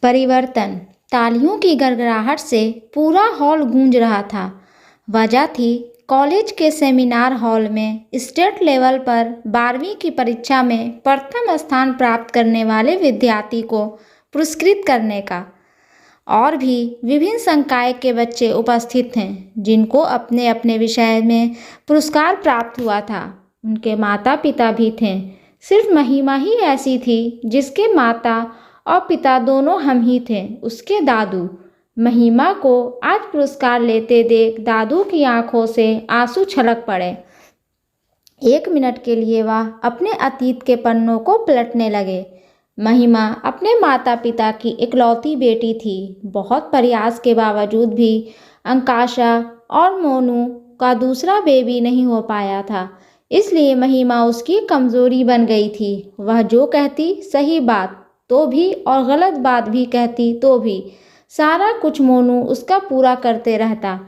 परिवर्तन। तालियों की गड़गड़ाहट से पूरा हॉल गूंज रहा था। वजह थी कॉलेज के सेमिनार हॉल में स्टेट लेवल पर 12वीं की परीक्षा में प्रथम स्थान प्राप्त करने वाले विद्यार्थी को पुरस्कृत करने का। और भी विभिन्न संकाय के बच्चे उपस्थित थे जिनको अपने अपने विषय में पुरस्कार प्राप्त हुआ था। उनके माता पिता भी थे। सिर्फ महिमा ही ऐसी थी जिसके माता और पिता दोनों हम ही थे। उसके दादू। महिमा को आज पुरस्कार लेते देख दादू की आंखों से आंसू छलक पड़े। 1 मिनट के लिए वह अपने अतीत के पन्नों को पलटने लगे। महिमा अपने माता पिता की इकलौती बेटी थी। बहुत प्रयास के बावजूद भी अंकाशा और मोनू का दूसरा बेबी नहीं हो पाया था। इसलिए महिमा उसकी कमज़ोरी बन गई थी। वह जो कहती सही बात तो भी और गलत बात भी कहती तो भी सारा कुछ मोनू उसका पूरा करते रहता,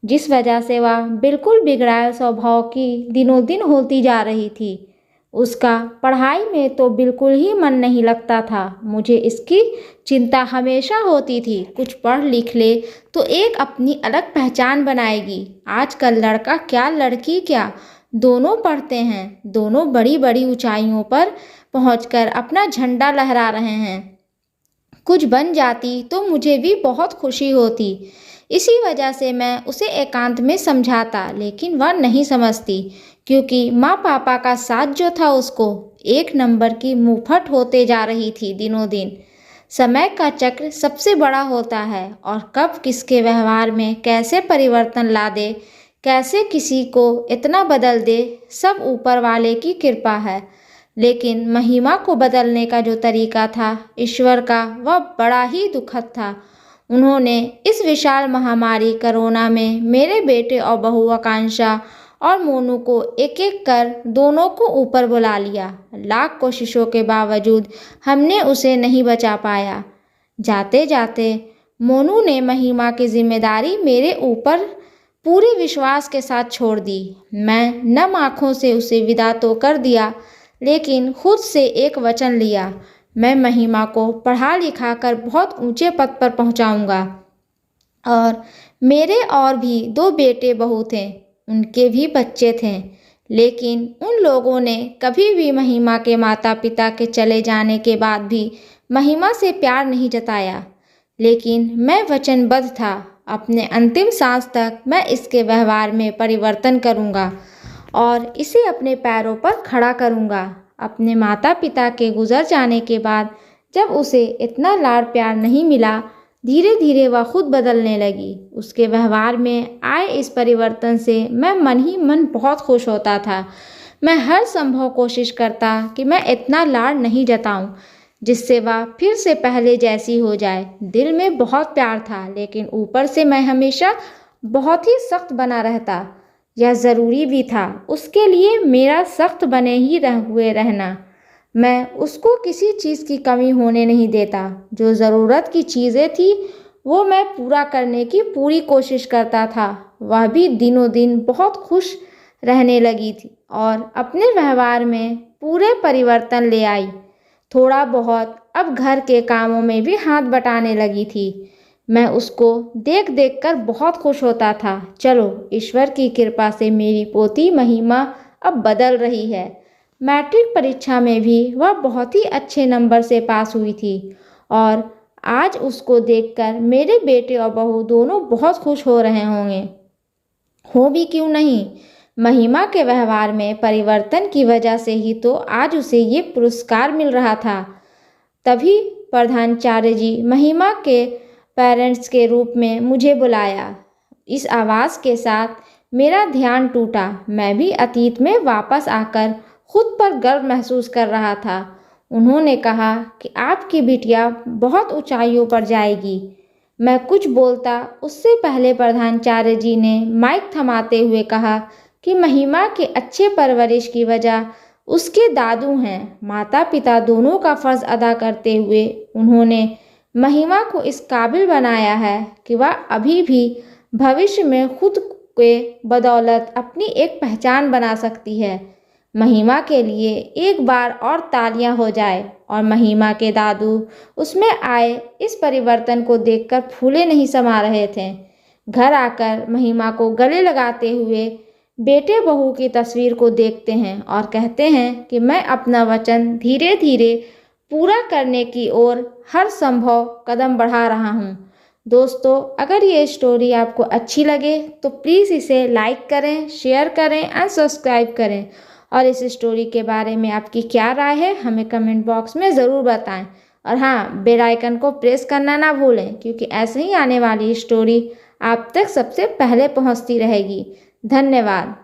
जिस वजह से वह बिल्कुल बिगड़ाए स्वभाव की दिनों दिन होती जा रही थी। उसका पढ़ाई में तो बिल्कुल ही मन नहीं लगता था। मुझे इसकी चिंता हमेशा होती थी। कुछ पढ़ लिख ले तो एक अपनी अलग पहचान बनाएगी। आजकल लड़का क्या लड़की क्या दोनों पढ़ते हैं। दोनों बड़ी बड़ी ऊंचाइयों पर पहुंचकर अपना झंडा लहरा रहे हैं। कुछ बन जाती तो मुझे भी बहुत खुशी होती। इसी वजह से मैं उसे एकांत में समझाता, लेकिन वह नहीं समझती क्योंकि माँ पापा का साथ जो था उसको 1 नंबर की मुफ्त होते जा रही थी दिनों दिन। समय का चक्र सबसे बड़ा होता है और कब किसके व्यवहार में कैसे परिवर्तन ला दे, कैसे किसी को इतना बदल दे, सब ऊपर वाले की कृपा है। लेकिन महिमा को बदलने का जो तरीका था ईश्वर का, वह बड़ा ही दुखद था। उन्होंने इस विशाल महामारी कोरोना में मेरे बेटे और बहू आकांक्षा और मोनू को एक एक कर दोनों को ऊपर बुला लिया। लाख कोशिशों के बावजूद हमने उसे नहीं बचा पाया। जाते जाते मोनू ने महिमा की जिम्मेदारी मेरे ऊपर पूरे विश्वास के साथ छोड़ दी। मैं नम आँखों से उसे विदा तो कर दिया, लेकिन खुद से एक वचन लिया, मैं महिमा को पढ़ा लिखा कर बहुत ऊंचे पद पर पहुंचाऊंगा। और मेरे और भी 2 बेटे बहू थे, उनके भी बच्चे थे, लेकिन उन लोगों ने कभी भी महिमा के माता पिता के चले जाने के बाद भी महिमा से प्यार नहीं जताया। लेकिन मैं वचनबद्ध था, अपने अंतिम सांस तक मैं इसके व्यवहार में परिवर्तन करूंगा और इसे अपने पैरों पर खड़ा करूंगा। अपने माता पिता के गुजर जाने के बाद जब उसे इतना लाड़ प्यार नहीं मिला, धीरे धीरे वह खुद बदलने लगी। उसके व्यवहार में आए इस परिवर्तन से मैं मन ही मन बहुत खुश होता था। मैं हर संभव कोशिश करता कि मैं इतना लाड़ नहीं जताऊं जिससे वह फिर से पहले जैसी हो जाए। दिल में बहुत प्यार था, लेकिन ऊपर से मैं हमेशा बहुत ही सख्त बना रहता। यह ज़रूरी भी था उसके लिए, मेरा सख्त बने ही हुए रहना। मैं उसको किसी चीज़ की कमी होने नहीं देता। जो ज़रूरत की चीज़ें थी वो मैं पूरा करने की पूरी कोशिश करता था। वह भी दिनों दिन बहुत खुश रहने लगी थी और अपने व्यवहार में पूरे परिवर्तन ले आई। थोड़ा बहुत अब घर के कामों में भी हाथ बटाने लगी थी। मैं उसको देख देख कर बहुत खुश होता था। चलो, ईश्वर की कृपा से मेरी पोती महिमा अब बदल रही है। मैट्रिक परीक्षा में भी वह बहुत ही अच्छे नंबर से पास हुई थी और आज उसको देखकर मेरे बेटे और बहू दोनों बहुत खुश हो रहे होंगे। हो भी क्यों नहीं, महिमा के व्यवहार में परिवर्तन की वजह से ही तो आज उसे ये पुरस्कार मिल रहा था। तभी प्रधानाचार्य जी महिमा के पेरेंट्स के रूप में मुझे बुलाया। इस आवाज़ के साथ मेरा ध्यान टूटा। मैं भी अतीत में वापस आकर खुद पर गर्व महसूस कर रहा था। उन्होंने कहा कि आपकी बिटिया बहुत ऊंचाइयों पर जाएगी। मैं कुछ बोलता उससे पहले प्रधानाचार्य जी ने माइक थमाते हुए कहा कि महिमा के अच्छे परवरिश की वजह उसके दादू हैं। माता पिता दोनों का फ़र्ज़ अदा करते हुए उन्होंने महिमा को इस काबिल बनाया है कि वह अभी भी भविष्य में खुद के बदौलत अपनी एक पहचान बना सकती है। महिमा के लिए एक बार और तालियां हो जाए। और महिमा के दादू उसमें आए इस परिवर्तन को देखकर फूले नहीं समा रहे थे। घर आकर महिमा को गले लगाते हुए बेटे बहू की तस्वीर को देखते हैं और कहते हैं कि मैं अपना वचन धीरे धीरे पूरा करने की ओर हर संभव कदम बढ़ा रहा हूँ। दोस्तों, अगर ये स्टोरी आपको अच्छी लगे तो प्लीज़ इसे लाइक करें, शेयर करें एंड सब्सक्राइब करें। और इस स्टोरी के बारे में आपकी क्या राय है हमें कमेंट बॉक्स में ज़रूर बताएं। और हाँ, बेल आइकन को प्रेस करना ना भूलें, क्योंकि ऐसे ही आने वाली स्टोरी आप तक सबसे पहले पहुंचती रहेगी। धन्यवाद।